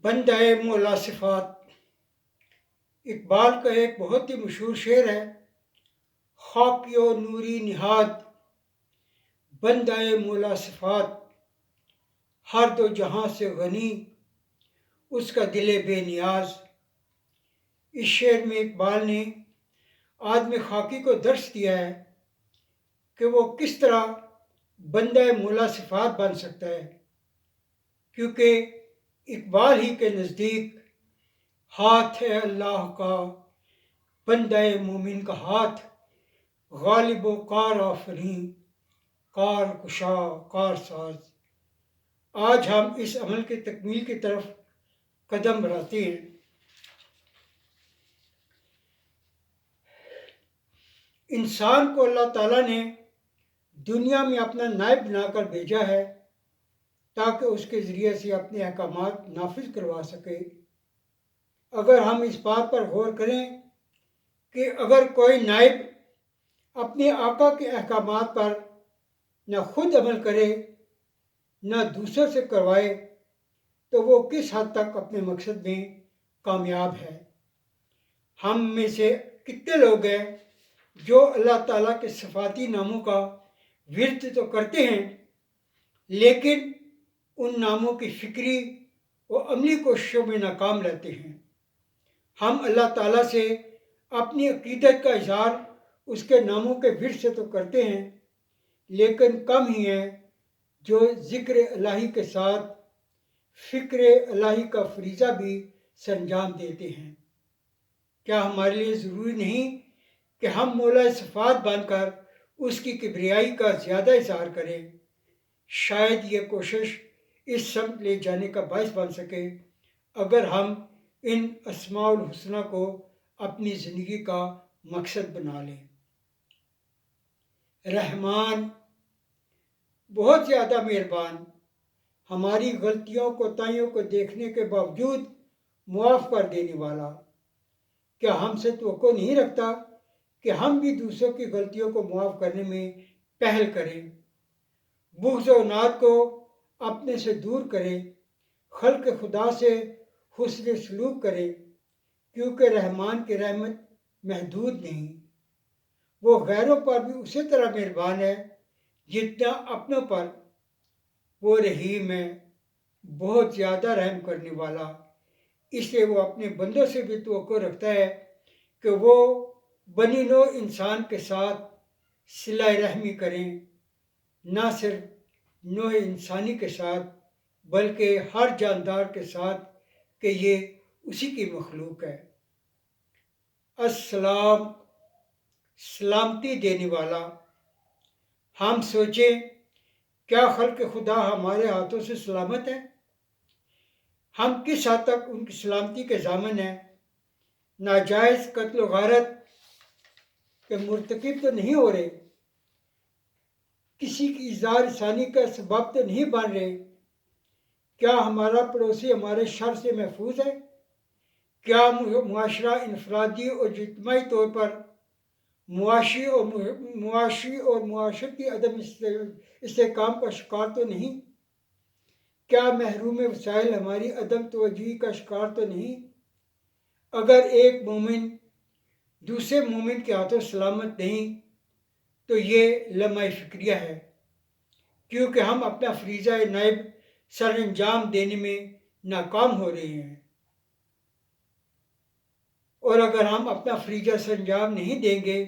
بندہ مولا صفات اقبال کا ایک بہت ہی مشہور شعر ہے۔ خاکی و نوری نہاد بندہ مولا صفات، ہر دو جہاں سے غنی اس کا دل بے نیاز۔ اس شعر میں اقبال نے آدمی خاکی کو درس دیا ہے کہ وہ کس طرح بندہ مولا صفات بن سکتا ہے، کیونکہ اقبال ہی کے نزدیک ہاتھ ہے اللہ کا، بندہ مومن کا ہاتھ، غالب و کار آفریں، کار کشا کار ساز۔ آج ہم اس عمل کی تکمیل کی طرف قدم بڑھاتے ہیں۔ انسان کو اللہ تعالیٰ نے دنیا میں اپنا نائب بنا کر بھیجا ہے تاکہ اس کے ذریعے سے اپنے احکامات نافذ کروا سکے۔ اگر ہم اس بات پر غور کریں کہ اگر کوئی نائب اپنے آقا کے احکامات پر نہ خود عمل کرے نہ دوسروں سے کروائے تو وہ کس حد تک اپنے مقصد میں کامیاب ہے۔ ہم میں سے کتنے لوگ ہیں جو اللہ تعالیٰ کے صفاتی ناموں کا ورد تو کرتے ہیں لیکن ان ناموں کی فکری و عملی کوششوں میں ناکام رہتے ہیں۔ ہم اللہ تعالیٰ سے اپنی عقیدت کا اظہار اس کے ناموں کے ورد سے تو کرتے ہیں لیکن کم ہی ہیں جو ذکر الہی کے ساتھ فکر الہی کا فریضہ بھی سرانجام دیتے ہیں۔ کیا ہمارے لیے ضروری نہیں کہ ہم مولا صفات بن کر اس کی کبریائی کا زیادہ اظہار کریں؟ شاید یہ کوشش اس سمت لے جانے کا باعث بن سکے اگر ہم ان اسماء الحسنہ کو اپنی زندگی کا مقصد بنا لیں۔ رحمان، بہت زیادہ مہربان، ہماری غلطیوں کوتاہیوں کو دیکھنے کے باوجود معاف کر دینے والا۔ کیا ہم سے توقع نہیں رکھتا کہ ہم بھی دوسروں کی غلطیوں کو معاف کرنے میں پہل کریں، بغض و عناد کو اپنے سے دور کریں، خلق خدا سے حسن سلوک کریں، کیونکہ رحمان کی رحمت محدود نہیں۔ وہ غیروں پر بھی اسی طرح مہربان ہے جتنا اپنوں پر۔ وہ رحیم ہے، بہت زیادہ رحم کرنے والا، اس لیے وہ اپنے بندوں سے بھی توقع رکھتا ہے کہ وہ بنی نوع انسان کے ساتھ صلہ رحمی کریں، نہ صرف نوع انسانی کے ساتھ بلکہ ہر جاندار کے ساتھ کہ یہ اسی کی مخلوق ہے۔ السلام، سلامتی دینے والا۔ ہم سوچیں، کیا خلق خدا ہمارے ہاتھوں سے سلامت ہے؟ ہم کس حد تک ان کی سلامتی کے ضامن ہیں؟ ناجائز قتل و غارت کے مرتکب تو نہیں ہو رہے؟ کسی کی ایذا رسانی کا سبب تو نہیں بن رہے؟ کیا ہمارا پڑوسی ہمارے شر سے محفوظ ہے؟ کیا معاشرہ انفرادی اور اجتماعی طور پر معاشی اور معاشرتی عدم استحکام کا شکار تو نہیں؟ کیا محروم وسائل ہماری عدم توجہی کا شکار تو نہیں؟ اگر ایک مومن دوسرے مومن کے ہاتھوں سلامت نہیں تو یہ لمحہ فکریہ ہے، کیونکہ ہم اپنا فریضہ نائب سر انجام دینے میں ناکام ہو رہے ہیں۔ اور اگر ہم اپنا فریضہ سر انجام نہیں دیں گے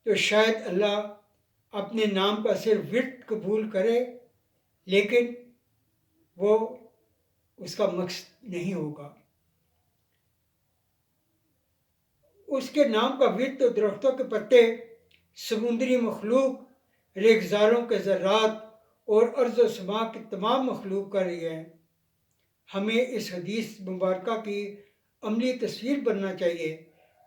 تو شاید اللہ اپنے نام کا صرف ورد قبول کرے لیکن وہ اس کا مقصد نہیں ہوگا۔ اس کے نام کا ورد تو درختوں کے پتے، سمندری مخلوق، ریگزاروں کے ذرات اور ارض و سماء کی تمام مخلوق کر رہی ہے۔ ہمیں اس حدیث مبارکہ کی عملی تصویر بننا چاہیے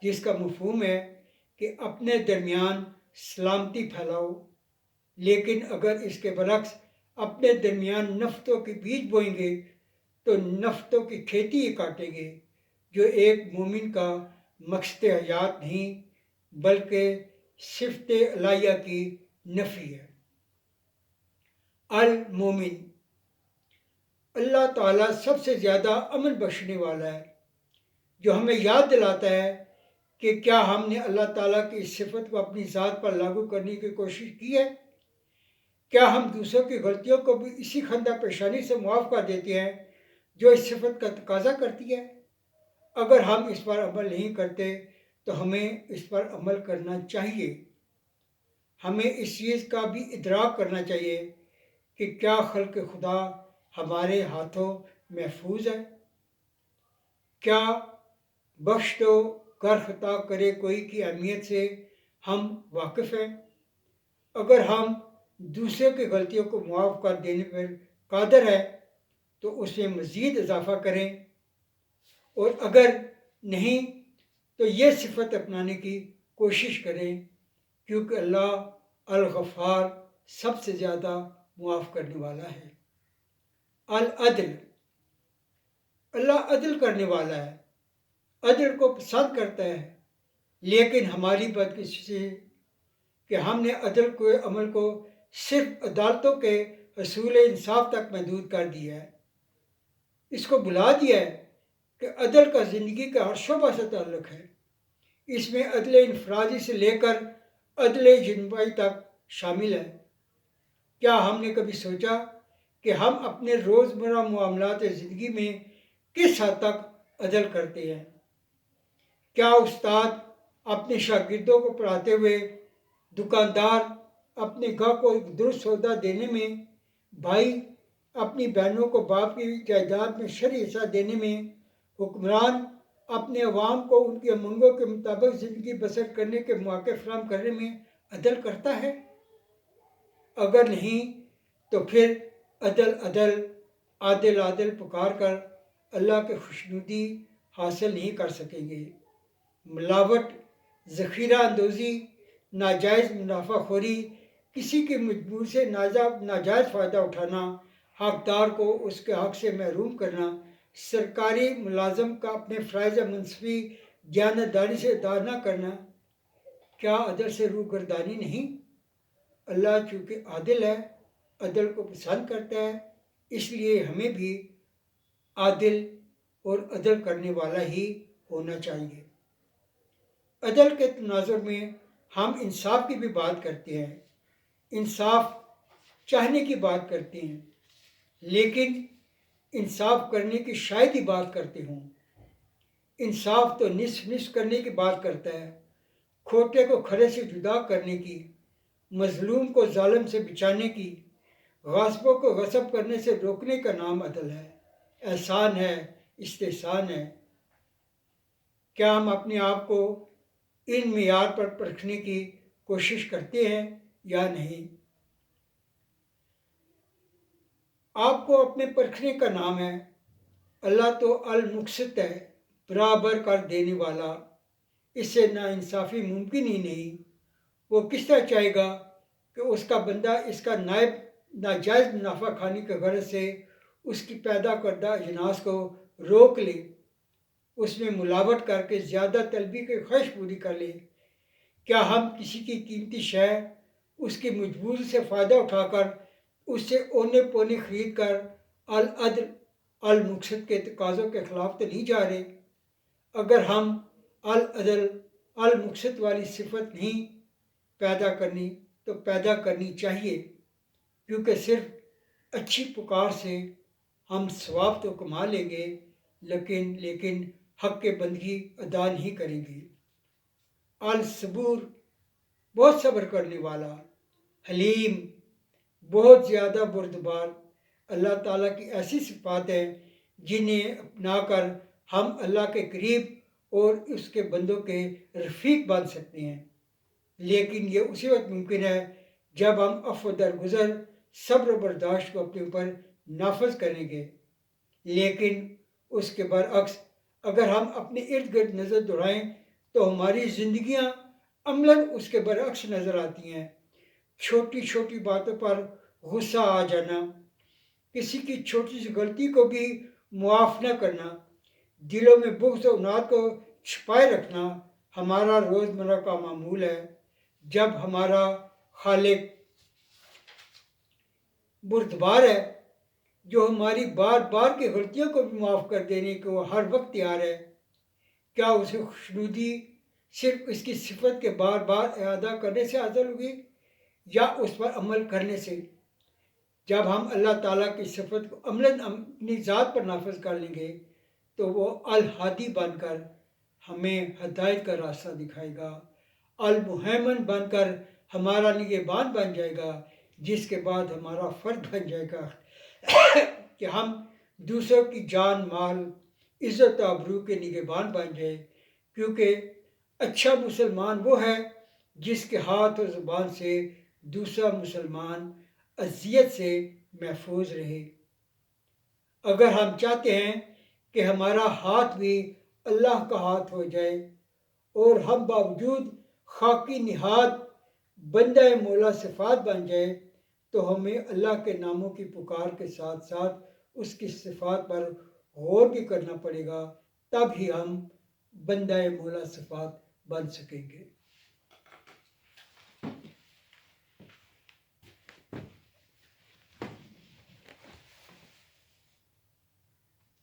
جس کا مفہوم ہے کہ اپنے درمیان سلامتی پھیلاؤ، لیکن اگر اس کے برعکس اپنے درمیان نفرتوں کے بیج بوئیں گے تو نفرتوں کی کھیتی ہی کاٹیں گے، جو ایک مومن کا مقصد حیات نہیں بلکہ صفت الہیہ کی نفی ہے۔ المومن، اللہ تعالیٰ سب سے زیادہ عمل بخشنے والا ہے، جو ہمیں یاد دلاتا ہے کہ کیا ہم نے اللہ تعالیٰ کی اس صفت کو اپنی ذات پر لاگو کرنے کی کوشش کی ہے؟ کیا ہم دوسروں کی غلطیوں کو بھی اسی خندہ پیشانی سے معاف کر دیتے ہیں جو اس صفت کا تقاضا کرتی ہے؟ اگر ہم اس پر عمل نہیں کرتے تو ہمیں اس پر عمل کرنا چاہیے۔ ہمیں اس چیز کا بھی ادراک کرنا چاہیے کہ کیا خلق خدا ہمارے ہاتھوں محفوظ ہے؟ کیا بخش دو کر خطا کرے کوئی کی اہمیت سے ہم واقف ہیں؟ اگر ہم دوسرے کی غلطیوں کو معاف کر دینے پر قادر ہے تو اس میں مزید اضافہ کریں، اور اگر نہیں تو یہ صفت اپنانے کی کوشش کریں، کیونکہ اللہ الغفار سب سے زیادہ معاف کرنے والا ہے۔ العدل، اللہ عدل کرنے والا ہے، عدل کو پسند کرتا ہے، لیکن ہماری بدقسمتی ہے کہ ہم نے عدل کے عمل کو صرف عدالتوں کے حصول انصاف تک محدود کر دیا ہے۔ اس کو بھلا دیا ہے کہ عدل کا زندگی کا ہر شعبہ سے تعلق ہے۔ اس میں عدل انفرادی سے لے کر عدل اجتماعی تک شامل ہے۔ کیا ہم نے کبھی سوچا کہ ہم اپنے روزمرہ معاملات زندگی میں کس حد تک عدل کرتے ہیں؟ کیا استاد اپنے شاگردوں کو پڑھاتے ہوئے، دکاندار اپنے گاہک کو درست سودا دینے میں، بھائی اپنی بہنوں کو باپ کی جائیداد میں شرعی حصہ دینے میں، حکمران اپنے عوام کو ان کی امنگوں کے مطابق زندگی بسر کرنے کے مواقع فراہم کرنے میں عدل کرتا ہے؟ اگر نہیں تو پھر عادل عادل پکار کر اللہ کی خوشنودی حاصل نہیں کر سکیں گے۔ ملاوٹ، ذخیرہ اندوزی، ناجائز منافع خوری، کسی کی مجبوری سے ناجائز فائدہ اٹھانا، حقدار کو اس کے حق سے محروم کرنا، سرکاری ملازم کا اپنے فرائض منصفی دیانتداری سے ادا نہ کرنا، کیا عدل سے روگردانی نہیں؟ اللہ چونکہ عادل ہے، عدل کو پسند کرتا ہے، اس لیے ہمیں بھی عادل اور عدل کرنے والا ہی ہونا چاہیے۔ عدل کے تناظر میں ہم انصاف کی بھی بات کرتے ہیں، انصاف چاہنے کی بات کرتے ہیں، لیکن انصاف کرنے کی شاید ہی بات کرتے ہوں۔ انصاف تو نصف نصف کرنے کی بات کرتا ہے، کھوٹے کو کھرے سے جدا کرنے کی، مظلوم کو ظالم سے بچانے کی، غاصبوں کو غصب کرنے سے روکنے کا نام عدل ہے، احسان ہے، استحسان ہے۔ کیا ہم اپنے آپ کو ان معیار پر پرکھنے کی کوشش کرتے ہیں یا نہیں؟ آپ کو اپنے پرکھنے کا نام ہے۔ اللہ تو المقسط ہے، برابر کر دینے والا، اس سے ناانصافی ممکن ہی نہیں۔ وہ کس طرح چاہے گا کہ اس کا بندہ اس کا ناجائز منافع کھانے کے غرض سے اس کی پیدا کردہ اجناس کو روک لے، اس میں ملاوٹ کر کے زیادہ طلبی کی خواہش پوری کر لے؟ کیا ہم کسی کی قیمتی شے اس کی مجبوری سے فائدہ اٹھا کر اس سے اونے پونے خرید کر العدل المقسط کے تقاضوں کے خلاف تو نہیں جا رہے؟ اگر ہم العدل المقسط والی صفت نہیں پیدا کرنی تو پیدا کرنی چاہیے، کیونکہ صرف اچھی پکار سے ہم ثواب تو کما لیں گے، لیکن حق کے بندگی ادا نہیں کریں گے۔ الصبور، بہت صبر کرنے والا، حلیم، بہت زیادہ بردبار، اللہ تعالیٰ کی ایسی صفات ہیں جنہیں اپنا کر ہم اللہ کے قریب اور اس کے بندوں کے رفیق بن سکتے ہیں، لیکن یہ اسی وقت ممکن ہے جب ہم عفو درگزر، صبر و برداشت کو اپنے اوپر نافذ کریں گے۔ لیکن اس کے برعکس اگر ہم اپنے ارد گرد نظر دوڑائیں تو ہماری زندگیاں عملاً اس کے برعکس نظر آتی ہیں۔ چھوٹی چھوٹی باتوں پر غصہ آ جانا، کسی کی چھوٹی سی غلطی کو بھی معاف نہ کرنا، دلوں میں بغض و عناد کو چھپائے رکھنا ہمارا روزمرہ کا معمول ہے۔ جب ہمارا خالق بردبار ہے، جو ہماری بار بار کی غلطیوں کو بھی معاف کر دینے کو وہ ہر وقت تیار ہے، کیا اسے خوشنودی صرف اس کی صفت کے بار بار اعادہ کرنے سے حاصل ہوگی یا اس پر عمل کرنے سے؟ جب ہم اللہ تعالیٰ کی صفت کو عملاً اپنی ذات پر نافذ کر لیں گے تو وہ الہادی بن کر ہمیں ہدایت کا راستہ دکھائے گا، المحیمن بن کر ہمارا نگہبان بن جائے گا، جس کے بعد ہمارا فرض بن جائے گا کہ ہم دوسروں کی جان مال عزت و آبرو کے نگہبان بن جائے، کیونکہ اچھا مسلمان وہ ہے جس کے ہاتھ اور زبان سے دوسرا مسلمان اذیت سے محفوظ رہے۔ اگر ہم چاہتے ہیں کہ ہمارا ہاتھ بھی اللہ کا ہاتھ ہو جائے اور ہم باوجود خاکی نہاد بندہ مولا صفات بن جائے تو ہمیں اللہ کے ناموں کی پکار کے ساتھ ساتھ اس کی صفات پر غور بھی کرنا پڑے گا، تب ہی ہم بندہ مولا صفات بن سکیں گے۔